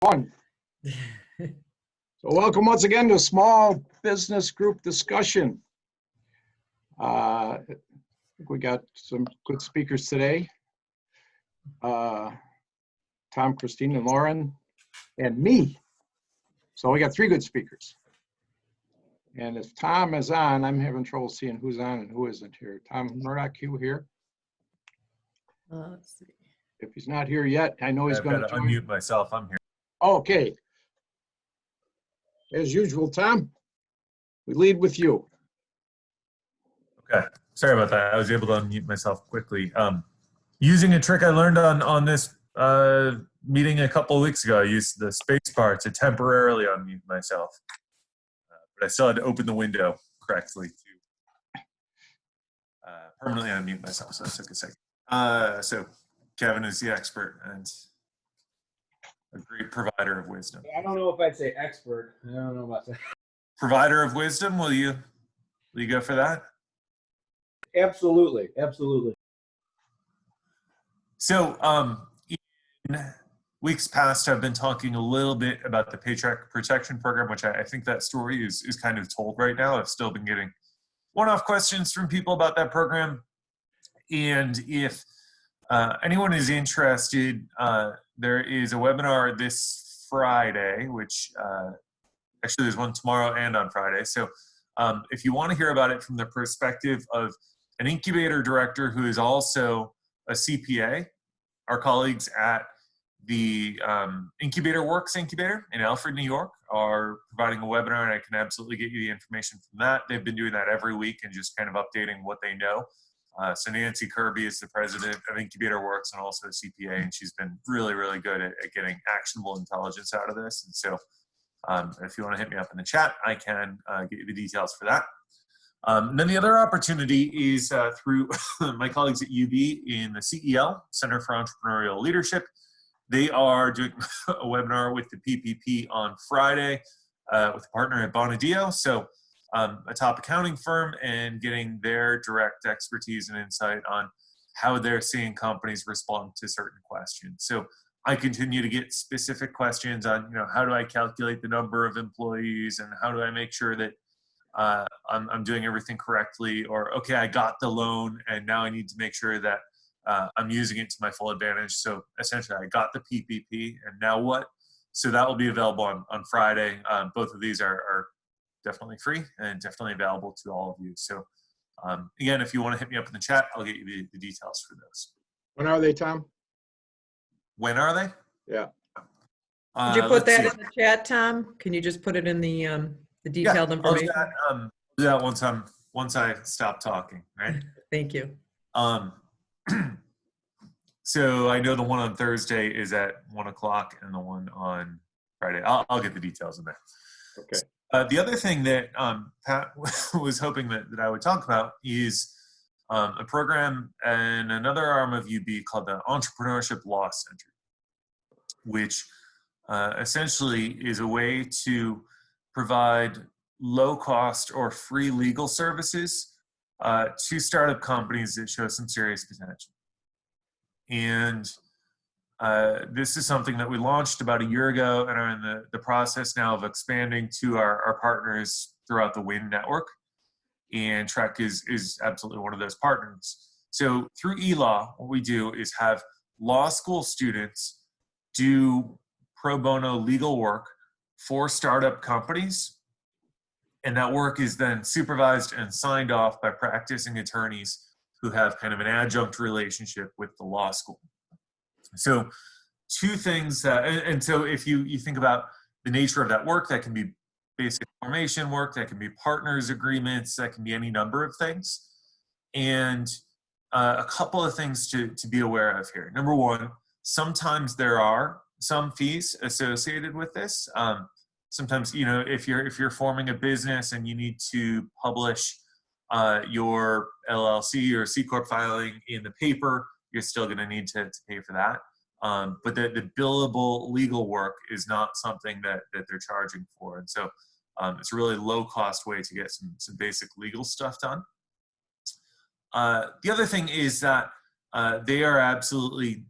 One. So welcome once again to Small Business Group Discussion. I think we got some good speakers today. Tom, Christine, and Lauren, and me. So we got three good speakers. And if Tom is on, I'm having trouble seeing who's on and who isn't here. Tom Murdoch, you here? Let's see. If he's not here yet, I know he's going to join. Unmute myself. I'm here. Okay. As usual, Tom, we lead with you. Okay. Sorry about that. I was able to unmute myself quickly. Using a trick I learned on this meeting a couple of weeks ago, I used the space bar to temporarily unmute myself. But I still had to open the window correctly to permanently unmute myself, so it took a second. So Kevin is the expert and a great provider of wisdom. I don't know if I'd say expert. I don't know about that. Provider of wisdom, will you go for that? Absolutely, absolutely. So in weeks past, I've been talking a little bit about the Paycheck Protection Program, which I think that story is kind of told right now. I've still been getting one-off questions from people about that program. And if anyone is interested, there is a webinar this Friday, which actually there's one tomorrow and on Friday. So if you want to hear about it from the perspective of an incubator director who is also a CPA, our colleagues at the Incubator Works Incubator in Alfred, New York are providing a webinar, and I can absolutely get you the information from that. They've been doing that every week and just kind of updating what they know. So Nancy Kirby is the president of Incubator Works and also a CPA, and she's been really, really good at getting actionable intelligence out of this. And so if you want to hit me up in the chat, I can get you the details for that. And then the other opportunity is through my colleagues at UB in the CEL, Center for Entrepreneurial Leadership. They are doing a webinar with the PPP on Friday with a partner at Bonadio. So a top accounting firm, and getting their direct expertise and insight on how they're seeing companies respond to certain questions. So I continue to get specific questions on, how do I calculate the number of employees, and how do I make sure that I'm doing everything correctly, or okay, I got the loan and now I need to make sure that I'm using it to my full advantage. So essentially I got the PPP and now what? So that will be available on Friday. Both of these are definitely free and definitely available to all of you. So again, if you want to hit me up in the chat, I'll get you the details for those. When are they, Tom? When are they? Yeah. Did you put that in the chat, Tom? Can you just put it in the detailed information? I'll do that once I stop talking, right? Thank you. So I know the one on Thursday is at 1 o'clock and the one on Friday. I'll get the details in there. Okay. The other thing that Pat was hoping that I would talk about is a program and another arm of UB called the Entrepreneurship Law Center, which essentially is a way to provide low-cost or free legal services to startup companies that show some serious potential. And this is something that we launched about a year ago and are in the process now of expanding to our partners throughout the WIN network. And Trek is absolutely one of those partners. So through eLaw, what we do is have law school students do pro bono legal work for startup companies. And that work is then supervised and signed off by practicing attorneys who have kind of an adjunct relationship with the law school. So two things that, and so if you think about the nature of that work, that can be basic formation work, that can be partners agreements, that can be any number of things. And a couple of things to be aware of here. Number one, sometimes there are some fees associated with this. Sometimes, if you're forming a business and you need to publish your LLC or C Corp filing in the paper, you're still going to need to pay for that. But the billable legal work is not something that they're charging for. And so it's a really low cost way to get some basic legal stuff done. The other thing is that they are absolutely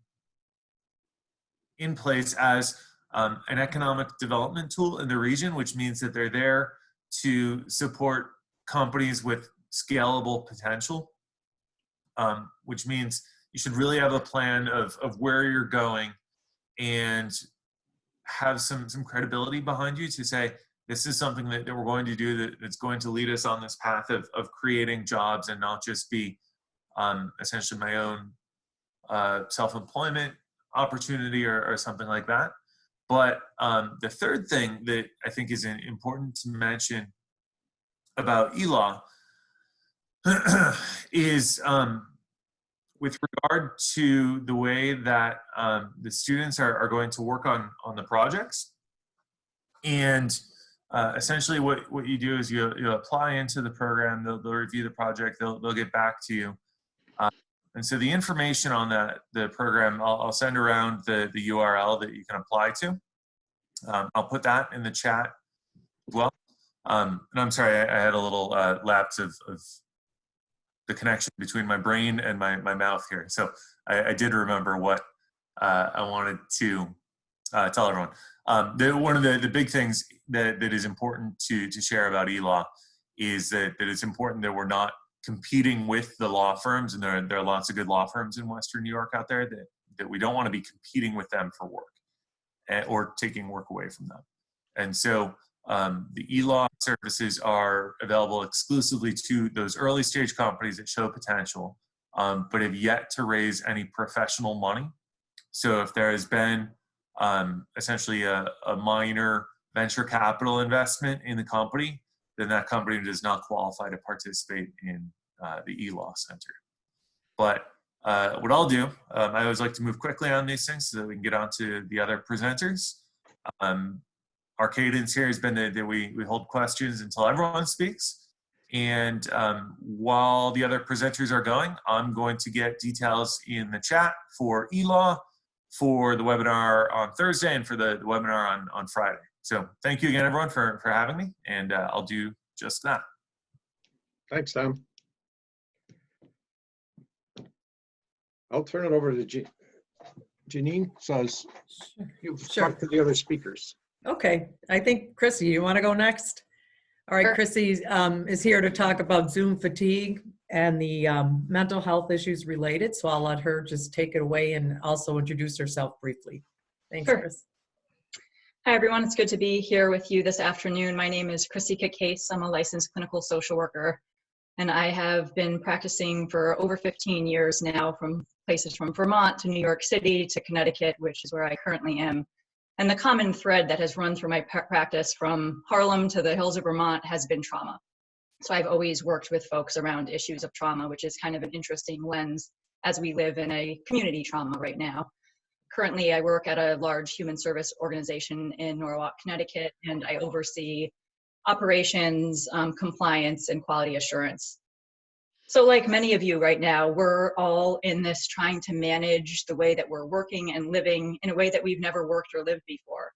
in place as an economic development tool in the region, which means that they're there to support companies with scalable potential, which means you should really have a plan of where you're going and have some credibility behind you to say, this is something that we're going to do that's going to lead us on this path of creating jobs and not just be essentially my own self-employment opportunity or something like that. But the third thing that I think is important to mention about ELAW is with regard to the way that the students are going to work on the projects. And essentially what you do is you apply into the program, they'll review the project, they'll get back to you. And so the information on the program, I'll send around the URL that you can apply to. I'll put that in the chat as well. And I'm sorry, I had a little lapse of the connection between my brain and my mouth here. So I did remember what I wanted to tell everyone. One of the big things that is important to share about ELAW is that it's important that we're not competing with the law firms, and there are lots of good law firms in Western New York out there that we don't want to be competing with them for work or taking work away from them. And so the ELAW services are available exclusively to those early stage companies that show potential, but have yet to raise any professional money. So if there has been essentially a minor venture capital investment in the company, then that company does not qualify to participate in the ELAW Center. But what I'll do, I always like to move quickly on these things so that we can get on to the other presenters. Our cadence here has been that we hold questions until everyone speaks. And while the other presenters are going, I'm going to get details in the chat for ELAW, for the webinar on Thursday, and for the webinar on Friday. So thank you again, everyone, for having me, and I'll do just that. Thanks, Tom. I'll turn it over to Janine, so you've talked to the other speakers. Okay, I think Chrissy, you want to go next? All right, Sure. Chrissy is here to talk about Zoom fatigue and the mental health issues related. So I'll let her just take it away and also introduce herself briefly. Thanks, Sure. Chris. Hi, everyone. It's good to be here with you this afternoon. My name is Chrissy Case. I'm a licensed clinical social worker, and I have been practicing for over 15 years now, from places from Vermont to New York City to Connecticut, which is where I currently am. And the common thread that has run through my practice from Harlem to the hills of Vermont has been trauma. So I've always worked with folks around issues of trauma, which is kind of an interesting lens as we live in a community trauma right now. Currently, I work at a large human service organization in Norwalk, Connecticut, and I oversee operations, compliance, and quality assurance. So like many of you right now, we're all in this trying to manage the way that we're working and living in a way that we've never worked or lived before.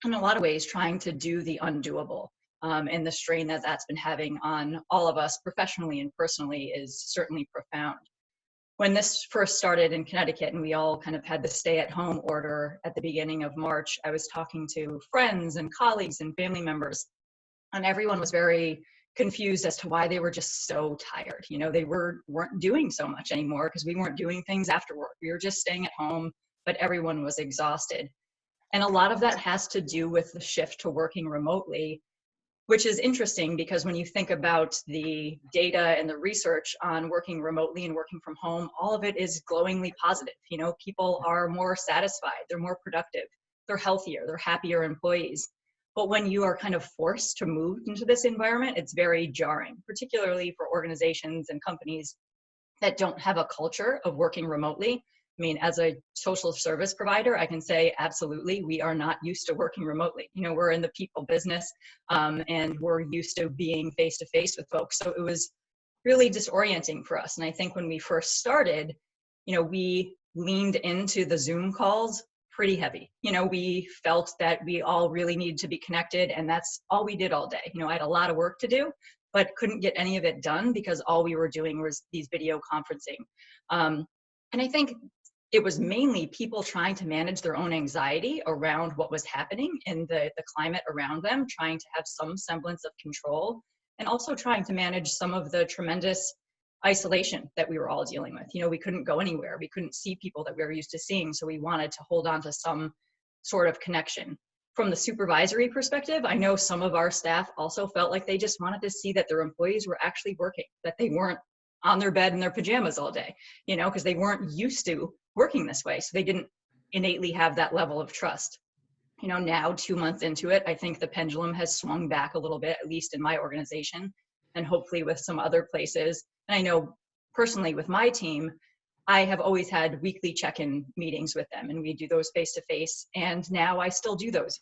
In a lot of ways, trying to do the undoable. And the strain that that's been having on all of us professionally and personally is certainly profound. When this first started in Connecticut and we all kind of had the stay-at-home order at the beginning of March, I was talking to friends and colleagues and family members, and everyone was very confused as to why they were just so tired. You know, they weren't doing so much anymore because we weren't doing things after work. We were just staying at home, but everyone was exhausted. And a lot of that has to do with the shift to working remotely, which is interesting because when you think about the data and the research on working remotely and working from home, all of it is glowingly positive. You know, people are more satisfied, they're more productive, they're healthier, they're happier employees. But when you are kind of forced to move into this environment, it's very jarring, particularly for organizations and companies that don't have a culture of working remotely. I mean, as a social service provider, I can say absolutely, we are not used to working remotely. You know, we're in the people business and we're used to being face-to-face with folks. So it was really disorienting for us. And I think when we first started, you know, we leaned into the Zoom calls pretty heavy. You know, we felt that we all really needed to be connected, and that's all we did all day. You know, I had a lot of work to do, but couldn't get any of it done because all we were doing was these video conferencing. And I think it was mainly people trying to manage their own anxiety around what was happening in the climate around them, trying to have some semblance of control, and also trying to manage some of the tremendous isolation that we were all dealing with. You know, we couldn't go anywhere. We couldn't see people that we were used to seeing. So we wanted to hold on to some sort of connection. From the supervisory perspective, I know some of our staff also felt like they just wanted to see that their employees were actually working, that they weren't on their bed in their pajamas all day, you know, because they weren't used to working this way. So they didn't innately have that level of trust. You know, now 2 months into it, I think the pendulum has swung back a little bit, at least in my organization, and hopefully with some other places. And I know personally with my team, I have always had weekly check-in meetings with them, and we do those face-to-face. And now I still do those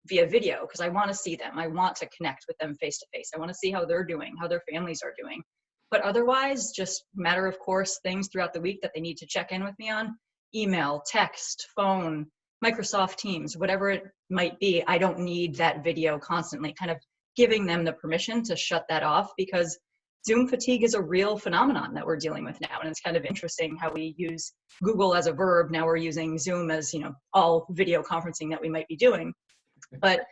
via video because I want to see them. I want to connect with them face-to-face. I want to see how they're doing, how their families are doing. But otherwise, just matter of course things throughout the week that they need to check in with me on: email, text, phone, Microsoft Teams, whatever it might be. I don't need that video constantly, kind of giving them the permission to shut that off, because Zoom fatigue is a real phenomenon that we're dealing with now. And it's kind of interesting how we use Google as a verb. Now we're using Zoom as, you know, all video conferencing that we might be doing. But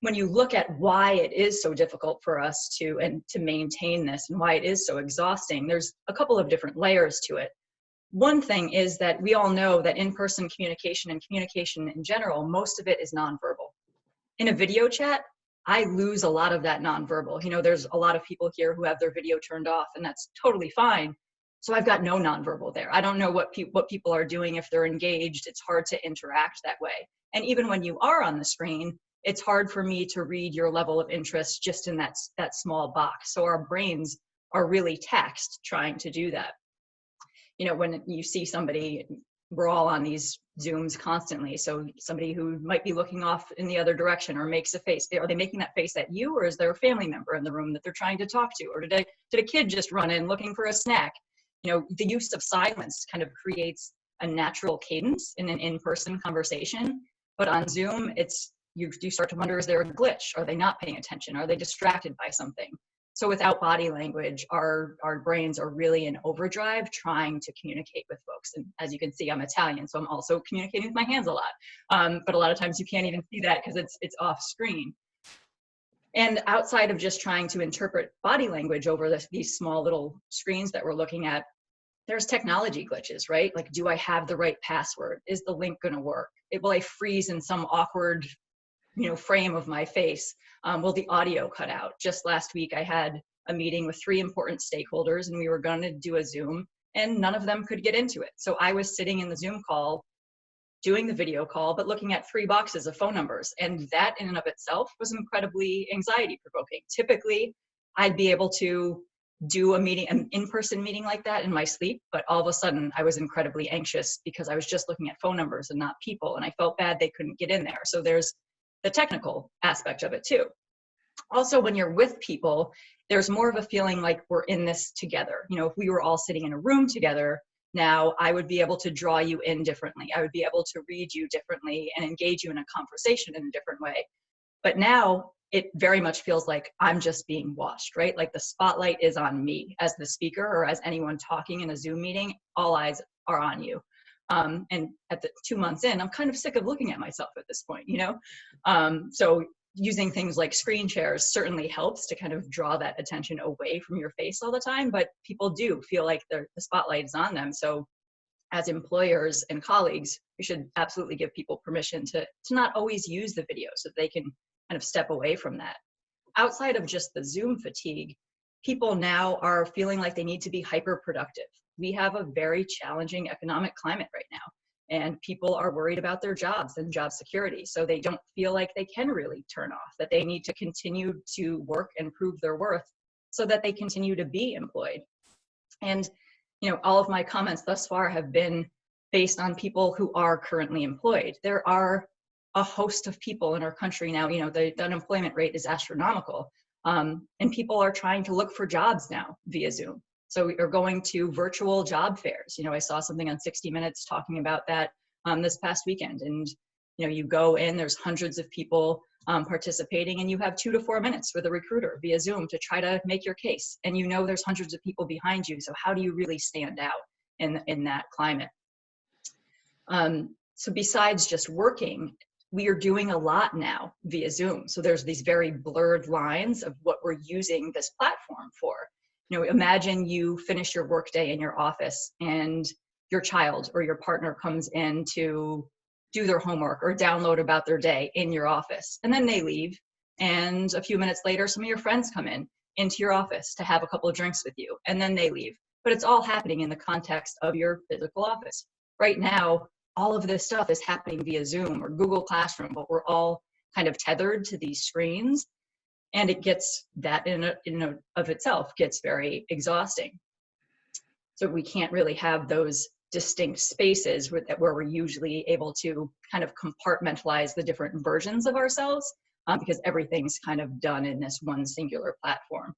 when you look at why it is so difficult for us to maintain this, and why it is so exhausting, there's a couple of different layers to it. One thing is that we all know that in-person communication and communication in general, most of it is nonverbal. In a video chat, I lose a lot of that nonverbal. You know, there's a lot of people here who have their video turned off, and that's totally fine. So I've got no nonverbal there. I don't know what people are doing if they're engaged. It's hard to interact that way. And even when you are on the screen, it's hard for me to read your level of interest just in that small box. So our brains are really taxed trying to do that. You know, when you see somebody, we're all on these Zooms constantly. So somebody who might be looking off in the other direction or makes a face, are they making that face at you, or is there a family member in the room that they're trying to talk to? Or did a kid just run in looking for a snack? You know, the use of silence kind of creates a natural cadence in an in-person conversation. But on Zoom, you start to wonder, is there a glitch? Are they not paying attention? Are they distracted by something? So without body language, our brains are really in overdrive trying to communicate with folks. And as you can see, I'm Italian, so I'm also communicating with my hands a lot. But a lot of times you can't even see that because it's off screen. And outside of just trying to interpret body language over these small little screens that we're looking at, there's technology glitches, right? Like, do I have the right password? Is the link going to work? Will I freeze in some awkward, you know, frame of my face? Will the audio cut out? Just last week, I had a meeting with 3 important stakeholders, and we were going to do a Zoom, and none of them could get into it. So I was sitting in the Zoom call, doing the video call, but looking at 3 boxes of phone numbers. And that in and of itself was incredibly anxiety provoking. Typically, I'd be able to do an in-person meeting like that in my sleep, but all of a sudden I was incredibly anxious because I was just looking at phone numbers and not people, and I felt bad they couldn't get in there. So there's the technical aspect of it too. Also, when you're with people, there's more of a feeling like we're in this together. You know, if we were all sitting in a room together, now I would be able to draw you in differently. I would be able to read you differently and engage you in a conversation in a different way. But now it very much feels like I'm just being watched, right? Like the spotlight is on me as the speaker, or as anyone talking in a Zoom meeting. All eyes are on you. And at the 2 months in, I'm kind of sick of looking at myself at this point, you know? So using things like screen shares certainly helps to kind of draw that attention away from your face all the time, but people do feel like the spotlight is on them. So as employers and colleagues, we should absolutely give people permission to not always use the video so that they can kind of step away from that. Outside of just the Zoom fatigue, people now are feeling like they need to be hyper productive. We have a very challenging economic climate right now, and people are worried about their jobs and job security. So they don't feel like they can really turn off, that they need to continue to work and prove their worth so that they continue to be employed. And, you know, all of my comments thus far have been based on people who are currently employed. There are a host of people in our country now, you know, the unemployment rate is astronomical. And people are trying to look for jobs now via Zoom. So we are going to virtual job fairs. You know, I saw something on 60 Minutes talking about that this past weekend. And, you know, you go in, there's hundreds of people participating, and you have 2 to 4 minutes with a recruiter via Zoom to try to make your case. And you know there's hundreds of people behind you. So how do you really stand out in that climate? So besides just working, we are doing a lot now via Zoom. So there's these very blurred lines of what we're using this platform for. Imagine you finish your workday in your office and your child or your partner comes in to do their homework or download about their day in your office, and then they leave. And a few minutes later, some of your friends come into your office to have a couple of drinks with you, and then they leave. But it's all happening in the context of your physical office. Right now, all of this stuff is happening via Zoom or Google Classroom, but we're all kind of tethered to these screens. And it gets, that in of itself gets very exhausting. So we can't really have those distinct spaces where we're usually able to kind of compartmentalize the different versions of ourselves, because everything's kind of done in this one singular platform.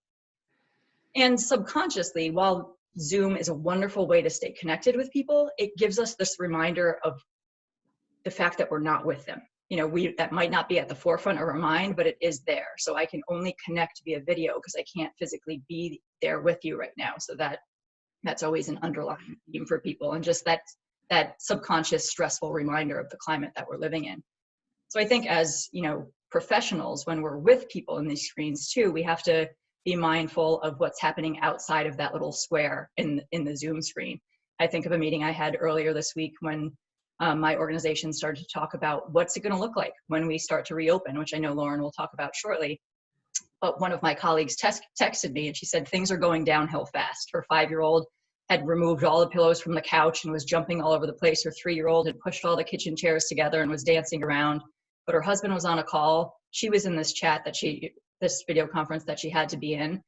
And subconsciously, while Zoom is a wonderful way to stay connected with people, it gives us this reminder of the fact that we're not with them. That might not be at the forefront of our mind, but it is there. So I can only connect via video because I can't physically be there with you right now. So that's always an underlying theme for people, and just that subconscious stressful reminder of the climate that we're living in. So I think as professionals, when we're with people in these screens too, we have to be mindful of what's happening outside of that little square in the Zoom screen. I think of a meeting I had earlier this week when my organization started to talk about what's it going to look like when we start to reopen, which I know Lauren will talk about shortly. But one of my colleagues texted me and she said things are going downhill fast. Her 5-year-old had removed all the pillows from the couch and was jumping all over the place. Her 3-year-old had pushed all the kitchen chairs together and was dancing around. But her husband was on a call. She was in this chat this video conference that she had to be in.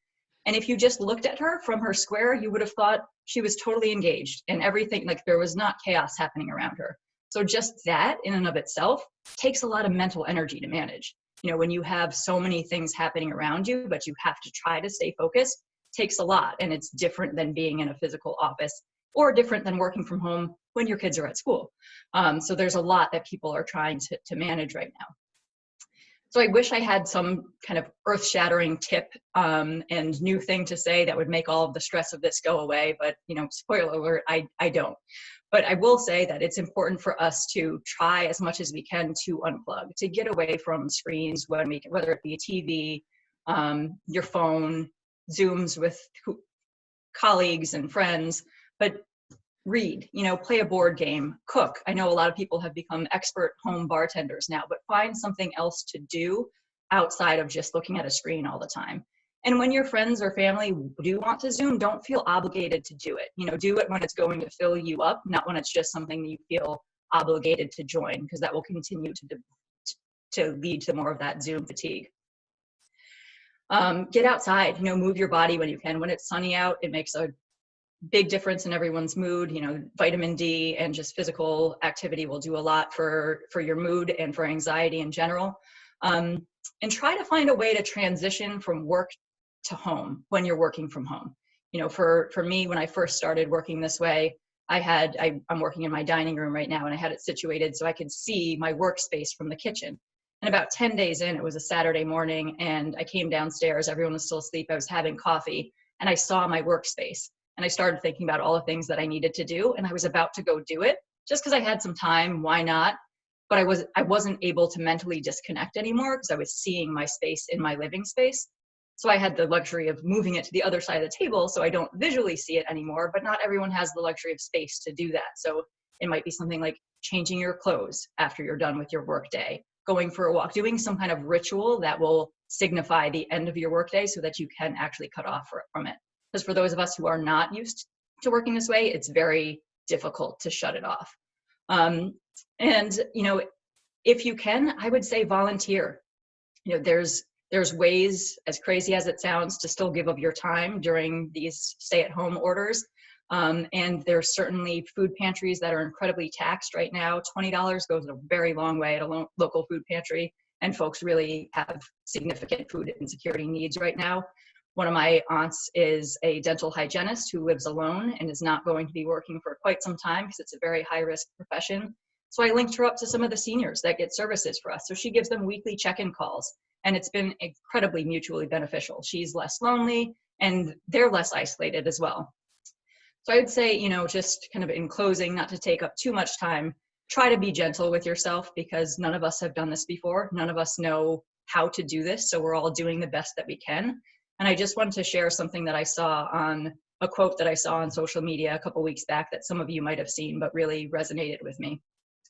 And if you just looked at her from her square, you would have thought she was totally engaged and everything, like there was not chaos happening around her. So just that in and of itself takes a lot of mental energy to manage. When you have so many things happening around you, but you have to try to stay focused, takes a lot. And it's different than being in a physical office, or different than working from home when your kids are at school. So there's a lot that people are trying to manage right now. So I wish I had some kind of earth-shattering tip and new thing to say that would make all of the stress of this go away, but spoiler alert, I don't. But I will say that it's important for us to try as much as we can to unplug, to get away from screens when we can, whether it be a TV, your phone, Zooms with colleagues and friends, but read, play a board game, cook. I know a lot of people have become expert home bartenders now, but find something else to do outside of just looking at a screen all the time. And when your friends or family do want to Zoom, don't feel obligated to do it. Do it when it's going to fill you up, not when it's just something that you feel obligated to join, because that will continue to lead to more of that Zoom fatigue. Get outside, move your body when you can. When it's sunny out, it makes a big difference in everyone's mood. Vitamin D and just physical activity will do a lot for your mood and for anxiety in general. And try to find a way to transition from work to home when you're working from home. For me, when I first started working this way, I'm working in my dining room right now, and I had it situated so I could see my workspace from the kitchen. And about 10 days in, it was a Saturday morning, and I came downstairs, everyone was still asleep, I was having coffee, and I saw my workspace. And I started thinking about all the things that I needed to do, and I was about to go do it just because I had some time, why not? But I wasn't able to mentally disconnect anymore because I was seeing my space in my living space. So I had the luxury of moving it to the other side of the table so I don't visually see it anymore, but not everyone has the luxury of space to do that. So it might be something like changing your clothes after you're done with your workday, going for a walk, doing some kind of ritual that will signify the end of your workday so that you can actually cut off from it. Because for those of us who are not used to working this way, it's very difficult to shut it off. And, if you can, I would say volunteer. There's ways, as crazy as it sounds, to still give of your time during these stay-at-home orders. And there's certainly food pantries that are incredibly taxed right now. $20 goes a very long way at a local food pantry, and folks really have significant food insecurity needs right now. One of my aunts is a dental hygienist who lives alone and is not going to be working for quite some time because it's a very high-risk profession. So I linked her up to some of the seniors that get services for us. So she gives them weekly check-in calls, and it's been incredibly mutually beneficial. She's less lonely, and they're less isolated as well. So I would say, just kind of in closing, not to take up too much time, try to be gentle with yourself, because none of us have done this before. None of us know how to do this. So we're all doing the best that we can. And I just wanted to share something that I saw on a quote that I saw on social media a couple weeks back that some of you might have seen, but really resonated with me.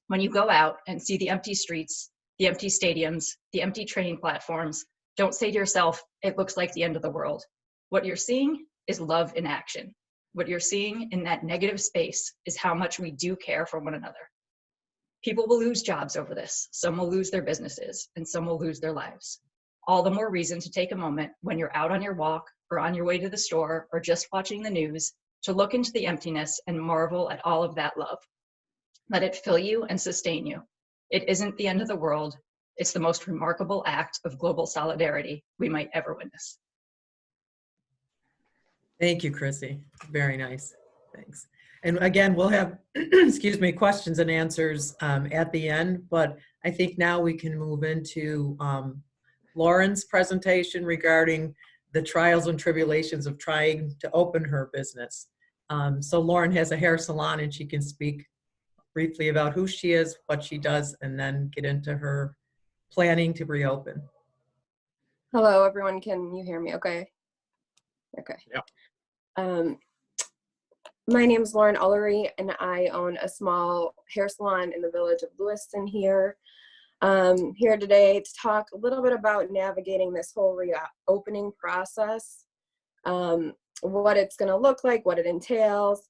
When you go out and see the empty streets, the empty stadiums, the empty training platforms, don't say to yourself, it looks like the end of the world. What you're seeing is love in action. What you're seeing in that negative space is how much we do care for one another. People will lose jobs over this. Some will lose their businesses, and some will lose their lives. All the more reason to take a moment when you're out on your walk or on your way to the store or just watching the news to look into the emptiness and marvel at all of that love. Let it fill you and sustain you. It isn't the end of the world. It's the most remarkable act of global solidarity we might ever witness. Thank you, Chrissy. Very nice. Thanks. And again, we'll have, excuse me, questions and answers at the end, but I think now we can move into Lauren's presentation regarding the trials and tribulations of trying to open her business. So Lauren has a hair salon, and she can speak briefly about who she is, what she does, and then get into her planning to reopen. Hello, everyone. Can you hear me okay? Okay. Yep. My name is Lauren Ullery, and I own a small hair salon in the village of Lewiston here. Here today to talk a little bit about navigating this whole reopening process, what it's going to look like, what it entails,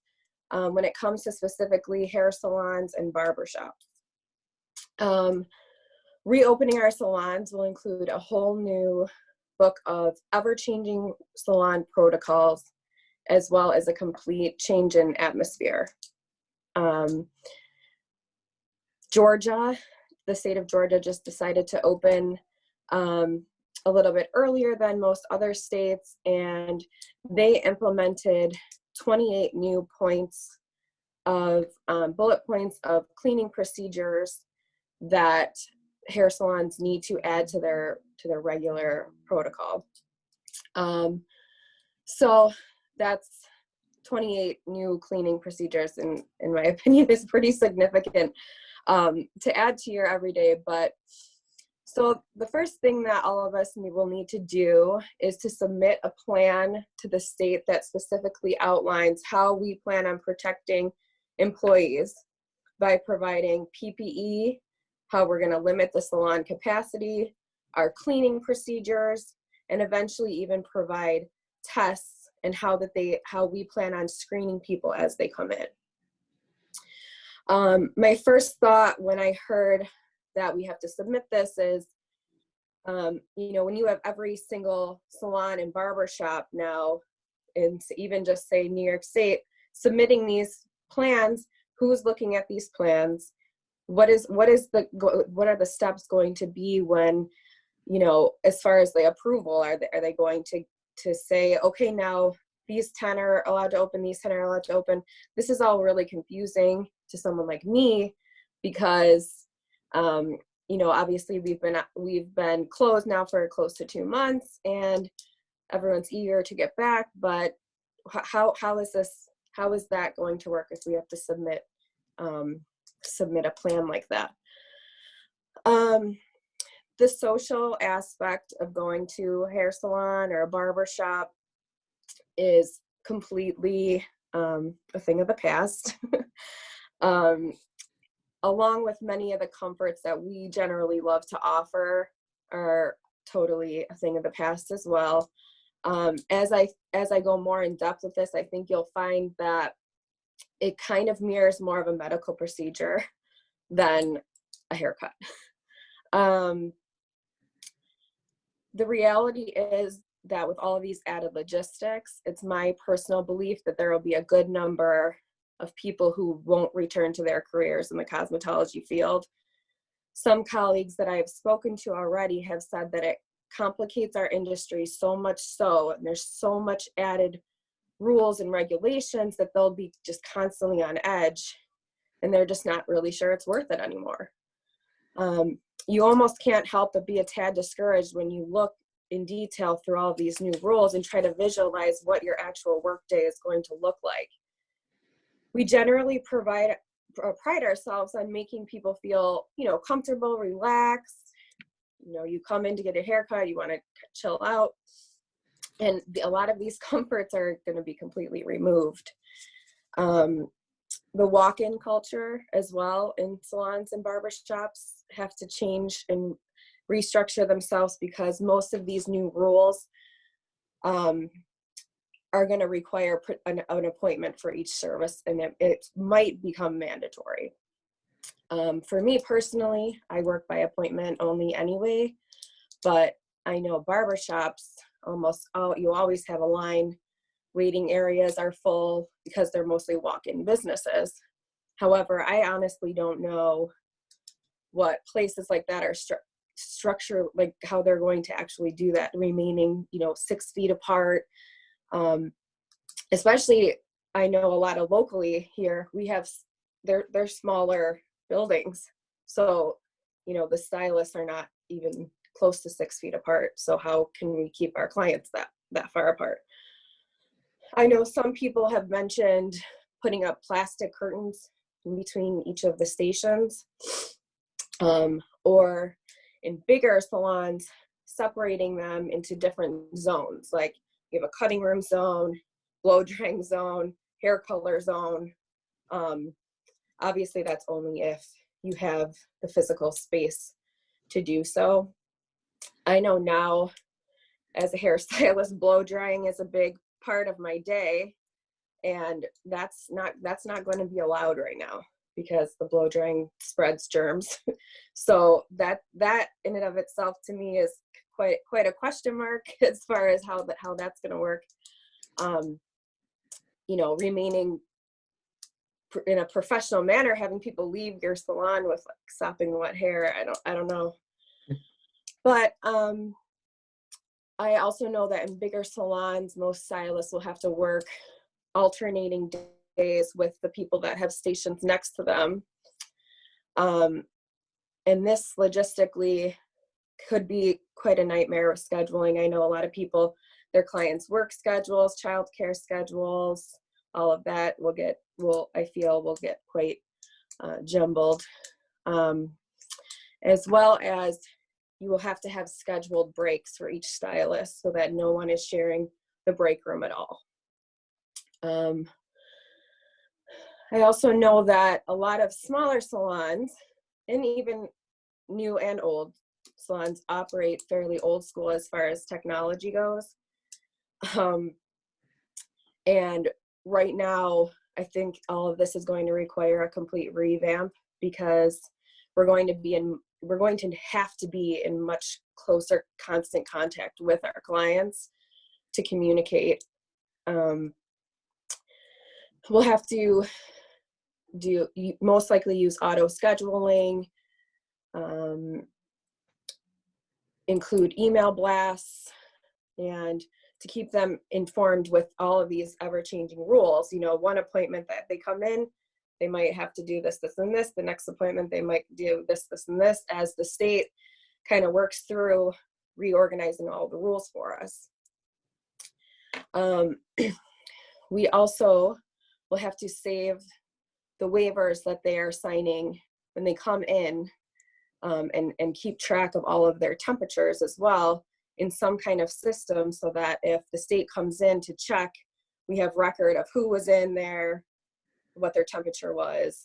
when it comes to specifically hair salons and barbershops. Reopening our salons will include a whole new book of ever-changing salon protocols, as well as a complete change in atmosphere. Georgia, the state of Georgia just decided to open a little bit earlier than most other states, and they implemented 28 new points of bullet points of cleaning procedures that hair salons need to add to their regular protocol. So that's 28 new cleaning procedures, in my opinion, is pretty significant to add to your everyday. But so the first thing that all of us will need to do is to submit a plan to the state that specifically outlines how we plan on protecting employees by providing PPE, how we're going to limit the salon capacity, our cleaning procedures, and eventually even provide tests and how we plan on screening people as they come in. My first thought when I heard that we have to submit this is, when you have every single salon and barber shop now, and even just say New York State, submitting these plans, who's looking at these plans? What are the steps going to be when, as far as the approval, are they going to say, okay, now these 10 are allowed to open, these 10 are allowed to open? This is all really confusing to someone like me, because obviously we've been closed now for close to 2 months, and everyone's eager to get back. But how is that going to work if we have to submit a plan like that? The social aspect of going to a hair salon or a barber shop is completely a thing of the past. Along with many of the comforts that we generally love to offer are totally a thing of the past as well. As I go more in depth with this, I think you'll find that it kind of mirrors more of a medical procedure than a haircut. The reality is that with all of these added logistics, it's my personal belief that there will be a good number of people who won't return to their careers in the cosmetology field. Some colleagues that I've spoken to already have said that it complicates our industry so much so, and there's so much added rules and regulations that they'll be just constantly on edge, and they're just not really sure it's worth it anymore. You almost can't help but be a tad discouraged when you look in detail through all of these new rules and try to visualize what your actual workday is going to look like. We generally provide pride ourselves on making people feel, comfortable, relaxed. You come in to get a haircut, you want to chill out, and a lot of these comforts are going to be completely removed. The walk-in culture as well in salons and barbershops have to change and restructure themselves, because most of these new rules are going to require an appointment for each service, and it might become mandatory. For me personally, I work by appointment only anyway, but I know barbershops, you always have a line. Waiting areas are full because they're mostly walk-in businesses. However, I honestly don't know what places like that are structured, like how they're going to actually do that, remaining 6 feet apart. Especially, I know a lot of locally here, we have, they're smaller buildings. So, the stylists are not even close to 6 feet apart. So how can we keep our clients that far apart? I know some people have mentioned putting up plastic curtains in between each of the stations, or in bigger salons, separating them into different zones. Like you have a cutting room zone, blow drying zone, hair color zone. Obviously, that's only if you have the physical space to do so. I know now, as a hairstylist, blow drying is a big part of my day, and that's not going to be allowed right now, because the blow drying spreads germs. So that in and of itself to me is quite a question mark as far as how that's going to work. Remaining in a professional manner, having people leave your salon with like sopping wet hair, I don't know. But I also know that in bigger salons, most stylists will have to work alternating days with the people that have stations next to them. And this logistically could be quite a nightmare with scheduling. I know a lot of people, their clients' work schedules, childcare schedules, all of that will get quite jumbled. As well as you will have to have scheduled breaks for each stylist so that no one is sharing the break room at all. I also know that a lot of smaller salons, and even new and old salons, operate fairly old school as far as technology goes. And right now, I think all of this is going to require a complete revamp, because we're going to have to be in much closer constant contact with our clients to communicate. We'll have to most likely use auto scheduling, include email blasts, and to keep them informed with all of these ever-changing rules. One appointment that they come in, they might have to do this, this, and this. The next appointment, they might do this, this, and this, as the state kind of works through reorganizing all the rules for us. We also will have to save the waivers that they are signing when they come in, and keep track of all of their temperatures as well in some kind of system, so that if the state comes in to check, we have record of who was in there, what their temperature was,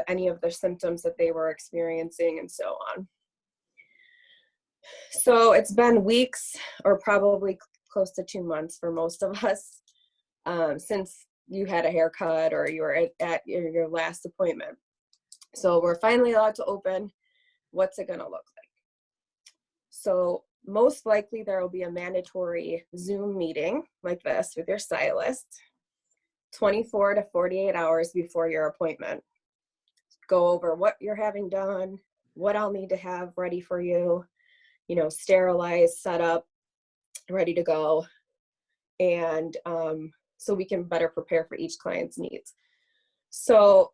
any of the symptoms that they were experiencing, and so on. So it's been weeks, or probably close to 2 months for most of us, since you had a haircut or you were at your last appointment. So we're finally allowed to open. What's it going to look like? So most likely there will be a mandatory Zoom meeting like this with your stylist 24 to 48 hours before your appointment. Go over what you're having done, what I'll need to have ready for you, sterilized, set up, ready to go. And so we can better prepare for each client's needs. So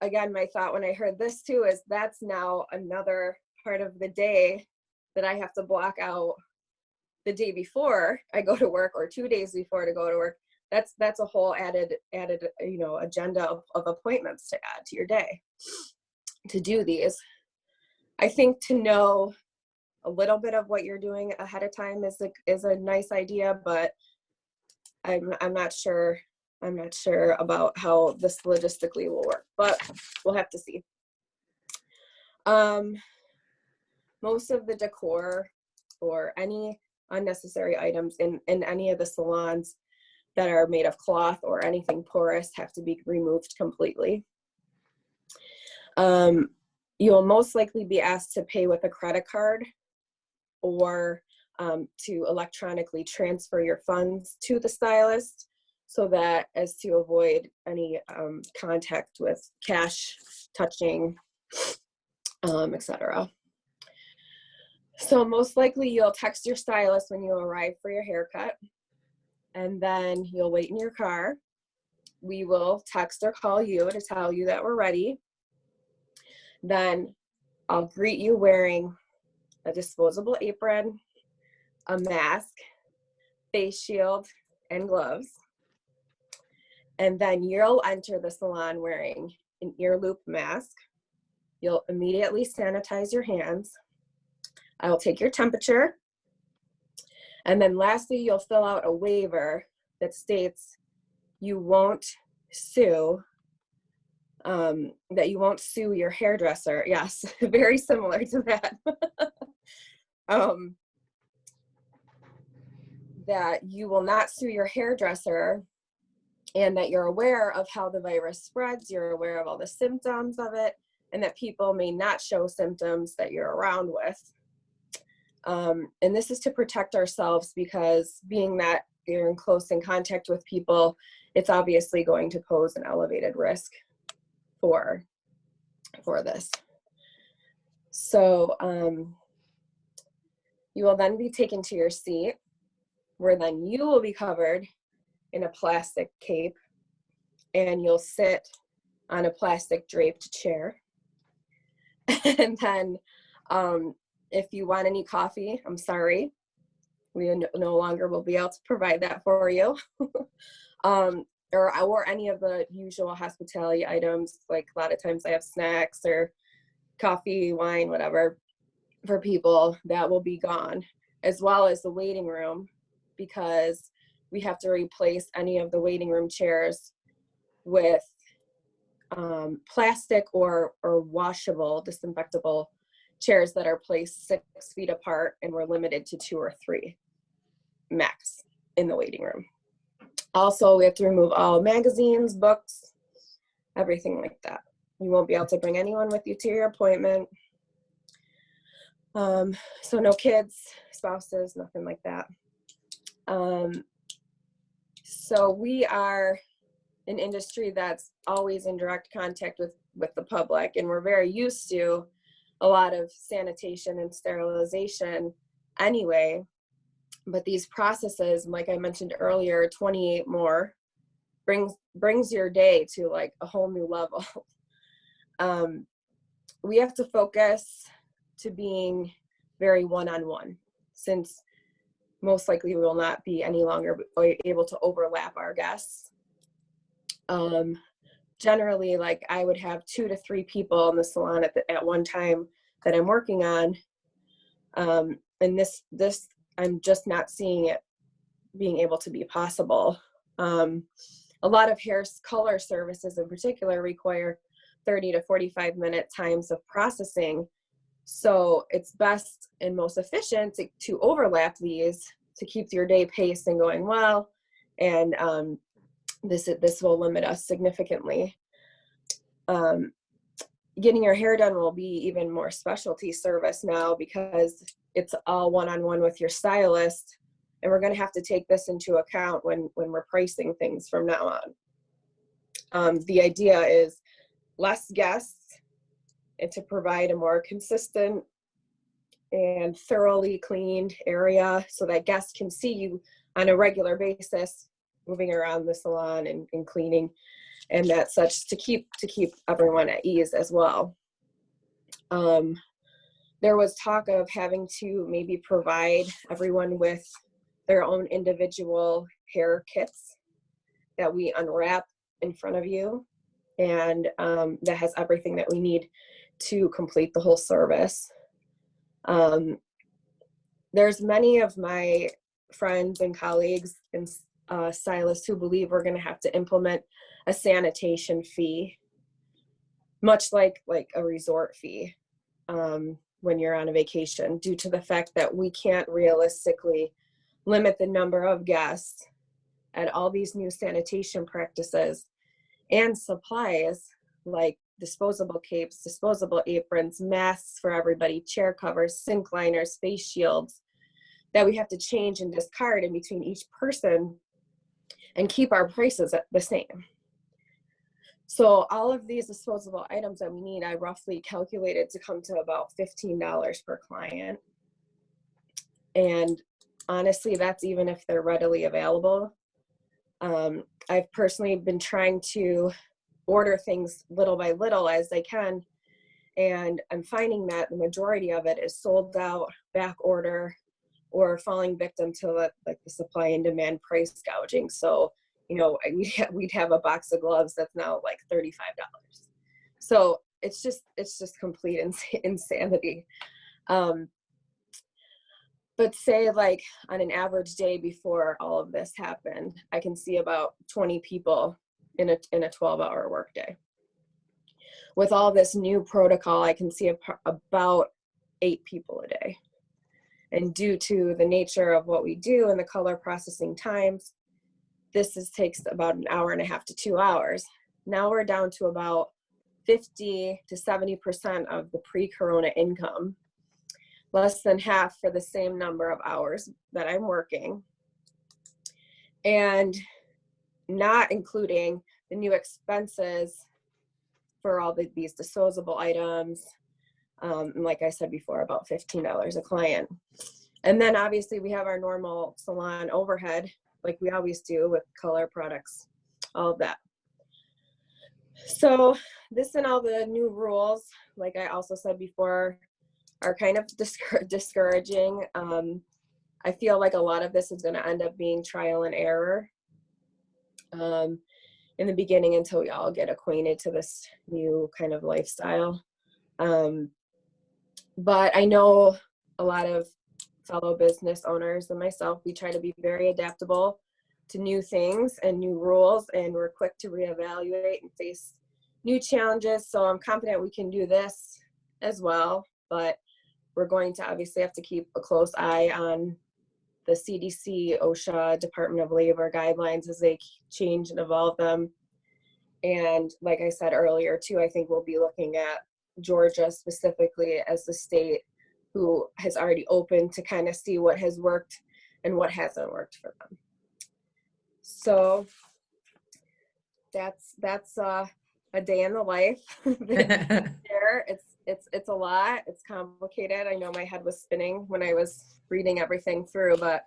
again, my thought when I heard this too is that's now another part of the day that I have to block out the day before I go to work, or 2 days before to go to work. that's a whole added agenda of appointments to add to your day to do these. I think to know a little bit of what you're doing ahead of time is a nice idea, but I'm not sure about how this logistically will work, but we'll have to see. Most of the decor or any unnecessary items in any of the salons that are made of cloth or anything porous have to be removed completely. You'll most likely be asked to pay with a credit card or to electronically transfer your funds to the stylist, so that as to avoid any contact with cash touching, etc. So most likely you'll text your stylist when you arrive for your haircut, and then you'll wait in your car. We will text or call you to tell you that we're ready. Then I'll greet you wearing a disposable apron, a mask, face shield, and gloves. And then you'll enter the salon wearing an ear loop mask. You'll immediately sanitize your hands. I will take your temperature. And then lastly, you'll fill out a waiver that states you won't sue, that you won't sue your hairdresser. Yes, very similar to that. That you will not sue your hairdresser, and that you're aware of how the virus spreads, you're aware of all the symptoms of it, and that people may not show symptoms that you're around with. And this is to protect ourselves, because being that you're in close contact with people, it's obviously going to pose an elevated risk for this. So you will then be taken to your seat, where then you will be covered in a plastic cape, and you'll sit on a plastic draped chair. And then if you want any coffee, I'm sorry, we no longer will be able to provide that for you. Or any of the usual hospitality items, like a lot of times I have snacks or coffee, wine, whatever, for people, that will be gone, as well as the waiting room, because we have to replace any of the waiting room chairs with plastic or washable, disinfectable chairs that are placed 6 feet apart, and we're limited to 2 or 3 max in the waiting room. Also, we have to remove all magazines, books, everything like that. You won't be able to bring anyone with you to your appointment. So no kids, spouses, nothing like that. So we are an industry that's always in direct contact with the public, and we're very used to a lot of sanitation and sterilization anyway. But these processes, like I mentioned earlier, 28 more, brings your day to like a whole new level. We have to focus to being very one-on-one, since most likely we will not be any longer able to overlap our guests. Generally, like I would have 2 to 3 people in the salon at one time that I'm working on. And this I'm just not seeing it being able to be possible. A lot of hair color services in particular require 30 to 45 minute times of processing. So it's best and most efficient to overlap these to keep your day paced and going well. And this will limit us significantly. Getting your hair done will be even more specialty service now, because it's all one-on-one with your stylist, and we're going to have to take this into account when we're pricing things from now on. The idea is less guests, and to provide a more consistent and thoroughly cleaned area so that guests can see you on a regular basis moving around the salon and cleaning, and that such to keep everyone at ease as well. There was talk of having to maybe provide everyone with their own individual hair kits that we unwrap in front of you, and that has everything that we need to complete the whole service. There's many of my friends and colleagues and stylists who believe we're going to have to implement a sanitation fee, much like a resort fee when you're on a vacation, due to the fact that we can't realistically limit the number of guests at all these new sanitation practices and supplies like disposable capes, disposable aprons, masks for everybody, chair covers, sink liners, face shields, that we have to change and discard in between each person and keep our prices at the same. So all of these disposable items that we need, I roughly calculated to come to about $15 per client. And honestly, that's even if they're readily available. I've personally been trying to order things little by little as I can, and I'm finding that the majority of it is sold out, back order, or falling victim to like the supply and demand price gouging. So, you know, we'd have a box of gloves that's now like $35. So it's just complete insanity. But say like on an average day before all of this happened, I can see about 20 people in a 12-hour workday. With all this new protocol, I can see about 8 people a day. And due to the nature of what we do and the color processing times, this takes about an hour and a half to 2 hours. Now we're down to about 50 to 70% of the pre-corona income, less than half for the same number of hours that I'm working, and not including the new expenses for all these disposable items. And like I said before, about $15 a client. And then obviously we have our normal salon overhead, like we always do with color products, all of that. So this and all the new rules, like I also said before, are kind of discouraging. I feel like a lot of this is going to end up being trial and error in the beginning until we all get acquainted to this new kind of lifestyle. But I know a lot of fellow business owners and myself, we try to be very adaptable to new things and new rules, and we're quick to reevaluate and face new challenges. So I'm confident we can do this as well, but we're going to obviously have to keep a close eye on the CDC, OSHA, Department of Labor guidelines as they change and evolve them. And like I said earlier too, I think we'll be looking at Georgia specifically as the state who has already opened to kind of see what has worked and what hasn't worked for them. So that's a day in the life. There, it's a lot. It's complicated. I know my head was spinning when I was reading everything through, but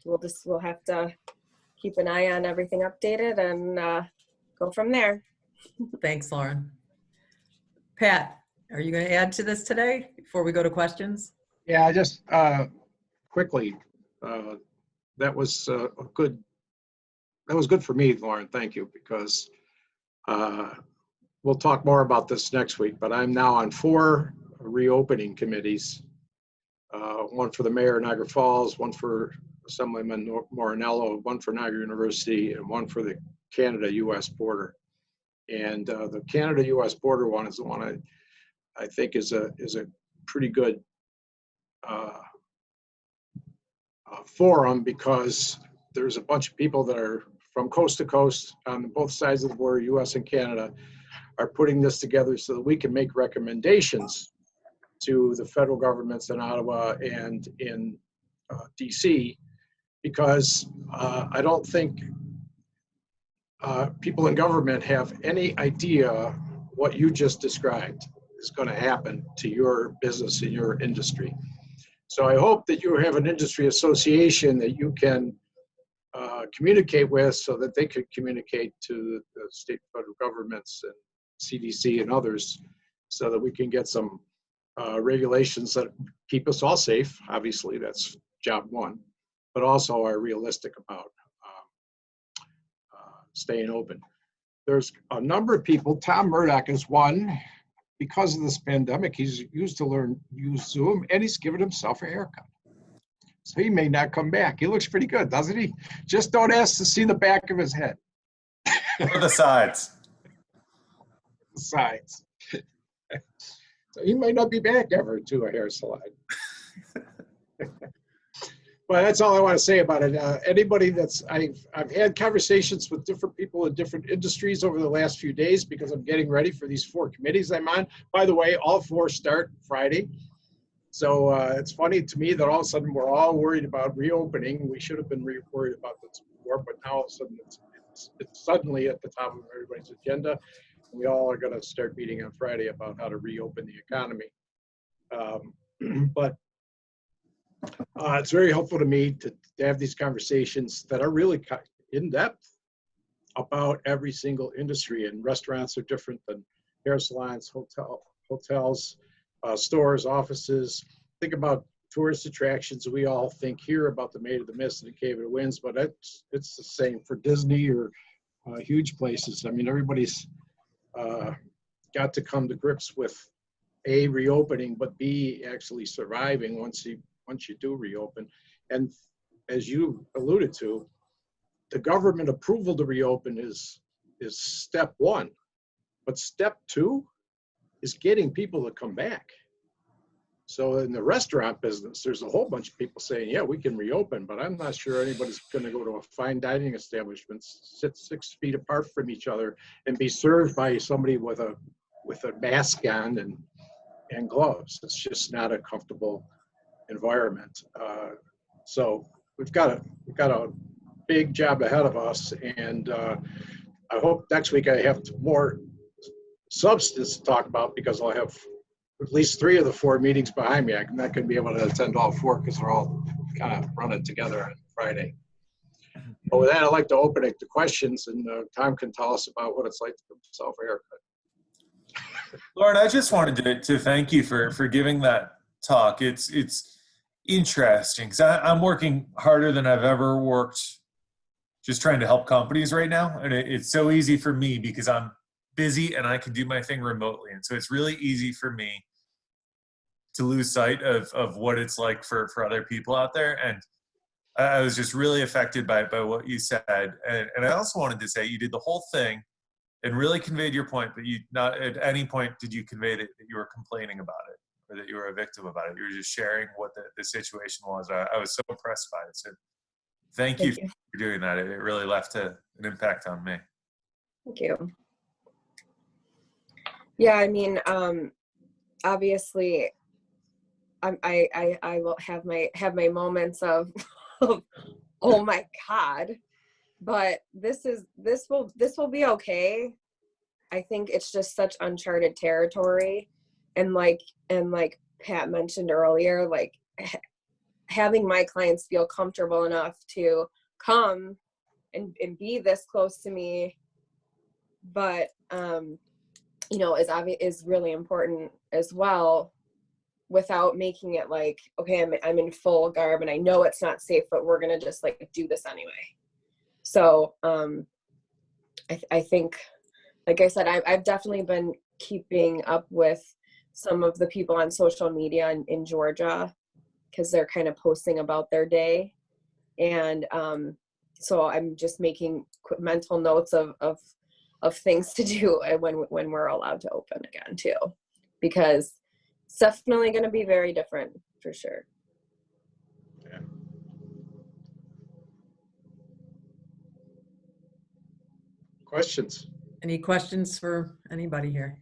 we'll have to keep an eye on everything updated and go from there. Thanks, Lauren. Pat, are you going to add to this today before we go to questions? Yeah, I just quickly, that was good for me, Lauren. Thank you, because we'll talk more about this next week, but I'm now on 4 reopening committees, one for the mayor of Niagara Falls, one for Assemblyman Morinello, one for Niagara University, and one for the Canada-U.S. border. And the Canada-U.S. border one is the one I think is a pretty good forum, because there's a bunch of people that are from coast to coast on both sides of the border, U.S. and Canada, are putting this together so that we can make recommendations to the federal governments in Ottawa and in DC, because I don't think people in government have any idea what you just described is going to happen to your business and your industry. So I hope that you have an industry association that you can communicate with, so that they could communicate to the state and federal governments and CDC and others, so that we can get some regulations that keep us all safe. Obviously, that's job one, but also are realistic about staying open. There's a number of people, Tom Murdoch is one, because of this pandemic, he's used to use Zoom, and he's given himself a haircut. So he may not come back. He looks pretty good, doesn't he? Just don't ask to see the back of his head. Or the sides. The sides. So he might not be back ever to a hair salon. Well, that's all I want to say about it. Anybody that's, I've had conversations with different people in different industries over the last few days because I'm getting ready for these 4 committees I'm on. By the way, all 4 start Friday. So it's funny to me that all of a sudden we're all worried about reopening. We should have been worried about this before, but now all of a sudden it's suddenly at the top of everybody's agenda. We all are going to start meeting on Friday about how to reopen the economy. But it's very helpful to me to have these conversations that are really in depth about every single industry. And restaurants are different than hair salons, hotels, stores, offices. Think about tourist attractions. We all think here about the Maid of the Mist and the Cave of the Winds, but it's the same for Disney or huge places. I mean, everybody's got to come to grips with A, reopening, but B, actually surviving once you do reopen. And as you alluded to, the government approval to reopen is step 1. But step 2 is getting people to come back. So in the restaurant business, there's a whole bunch of people saying, yeah, we can reopen, but I'm not sure anybody's going to go to a fine dining establishment, sit 6 feet apart from each other, and be served by somebody with a mask on and gloves. It's just not a comfortable environment. So we've got a big job ahead of us, and I hope next week I have more substance to talk about, because I'll have at least 3 of the 4 meetings behind me. I'm not going to be able to attend all 4 because they're all kind of running together on Friday. But with that, I'd like to open it to questions, and Tom can tell us about what it's like to give himself a haircut. Lauren, I just wanted to thank you for giving that talk. It's interesting because I'm working harder than I've ever worked just trying to help companies right now. And it's so easy for me because I'm busy and I can do my thing remotely. And so it's really easy for me to lose sight of what it's like for other people out there. And I was just really affected by what you said. And I also wanted to say you did the whole thing and really conveyed your point, but you not at any point did you convey that you were complaining about it or that you were a victim about it. You were just sharing what the situation was. I was so impressed by it. So thank you for doing that. It really left an impact on me. Thank you. Yeah, I mean, obviously, I will have my moments of oh my God, but this will be okay. I think it's just such uncharted territory, and like Pat mentioned earlier, like having my clients feel comfortable enough to come and be this close to me, but you know, is really important as well, without making it like, okay, I'm in full garb and I know it's not safe, but we're gonna just like do this anyway. So I think, like I said, I've definitely been keeping up with some of the people on social media in Georgia, because they're kind of posting about their day, and so I'm just making mental notes of things to do when we're allowed to open again too, because it's definitely going to be very different for sure. Yeah. Questions? Any questions for anybody here?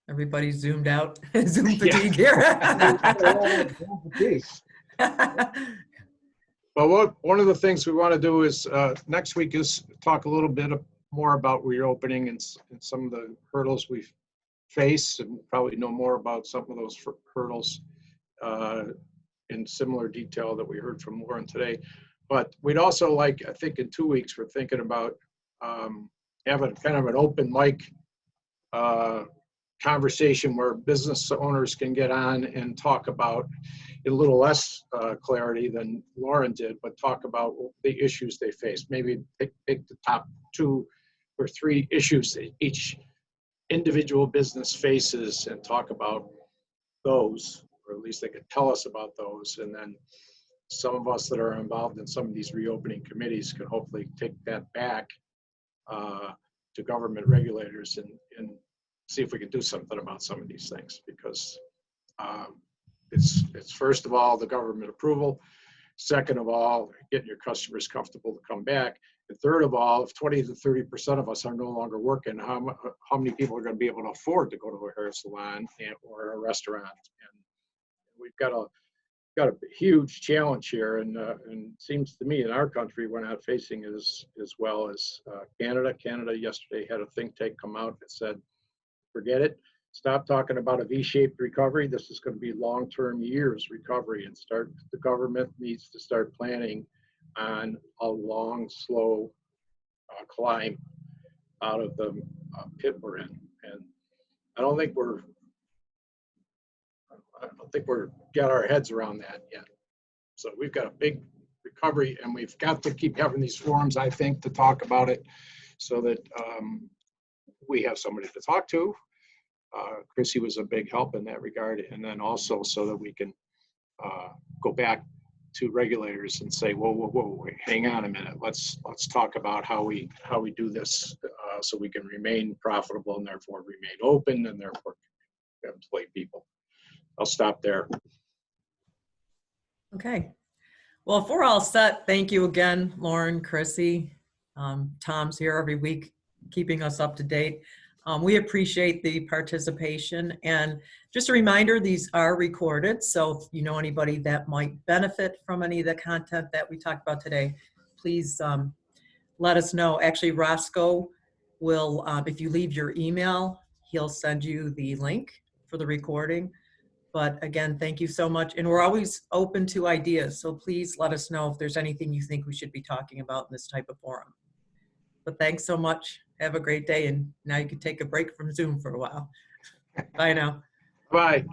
Everybody's zoomed out. Zoom fatigue here. But one of the things we want to do is next week is talk a little bit more about reopening and some of the hurdles we face, and probably know more about some of those hurdles in similar detail that we heard from Lauren today. But we'd also like, I think in 2 weeks, we're thinking about having kind of an open mic conversation where business owners can get on and talk about, in a little less clarity than Lauren did, but talk about the issues they face. Maybe pick the top 2 or 3 issues that each individual business faces and talk about those, or at least they could tell us about those. And then some of us that are involved in some of these reopening committees can hopefully take that back to government regulators and see if we can do something about some of these things, because it's first of all the government approval, second of all getting your customers comfortable to come back, and third of all, if 20 to 30% of us are no longer working, how many people are going to be able to afford to go to a hair salon or a restaurant? And we've got a huge challenge here, and it seems to me in our country we're not facing as well as Canada. Canada yesterday had a think tank come out that said, forget it, stop talking about a V-shaped recovery. This is going to be long-term years recovery, and the government needs to start planning on a long, slow climb out of the pit we're in. And I don't think we're got our heads around that yet. So we've got a big recovery, and we've got to keep having these forums, I think, to talk about it, so that we have somebody to talk to. Chrissy was a big help in that regard, and then also so that we can go back to regulators and say, whoa, wait, hang on a minute. Let's talk about how we do this so we can remain profitable and therefore remain open and therefore employ people. I'll stop there. Okay. Well, if we're all set, thank you again, Lauren, Chrissy. Tom's here every week, keeping us up to date. We appreciate the participation, and just a reminder, these are recorded. So if you know anybody that might benefit from any of the content that we talked about today, please let us know. Actually, Roscoe will, if you leave your email, he'll send you the link for the recording. But again, thank you so much. And we're always open to ideas. So please let us know if there's anything you think we should be talking about in this type of forum. But thanks so much. Have a great day. And now you can take a break from Zoom for a while. Bye now. Bye.